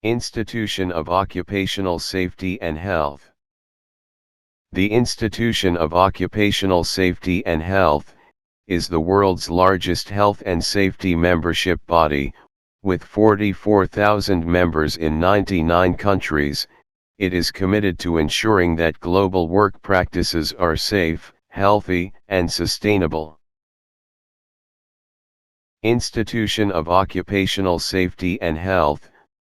Institution of Occupational Safety and Health. The Institution of Occupational Safety and Health is the world's largest health and safety membership body, with 44,000 members in 99 countries. It is committed to ensuring that global work practices are safe, healthy, and sustainable. Institution of Occupational Safety and Health,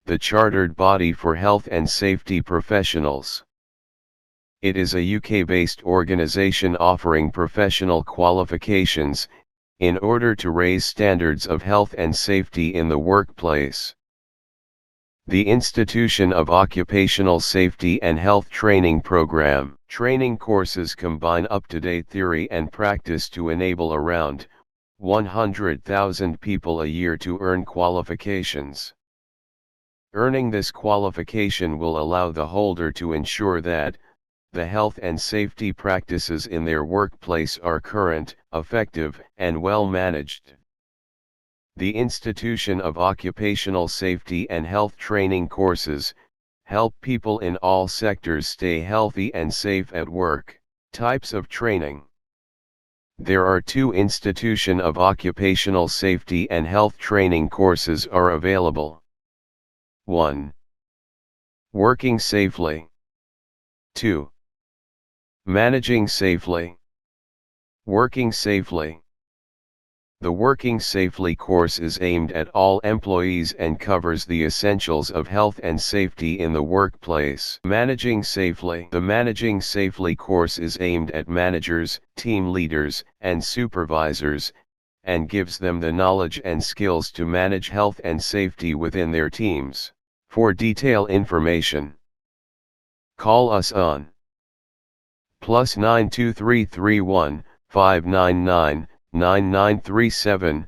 the chartered body for health and safety professionals. It is a UK-based organization offering professional qualifications, in order to raise standards of health and safety in the workplace. The Institution of Occupational Safety and Health Training Program. Training courses combine up-to-date theory and practice to enable around 100,000 people a year to earn qualifications. Earning this qualification will allow the holder to ensure that the health and safety practices in their workplace are current, effective, and well managed. The Institution of Occupational Safety and Health training courses help people in all sectors stay healthy and safe at work. Types of training. There are 2 Institution of Occupational Safety and Health training courses are available. 1. Working Safely. 2. Managing Safely. Working Safely. The Working Safely course is aimed at all employees and covers the essentials of health and safety in the workplace. Managing Safely. The Managing Safely course is aimed at managers, team leaders, and supervisors, and gives them the knowledge and skills to manage health and safety within their teams. For detailed information, call us on +92331 599 9937,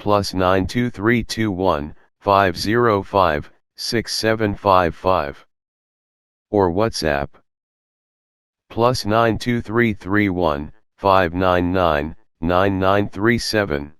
+92321 505 6755, or WhatsApp +92331 599 9937.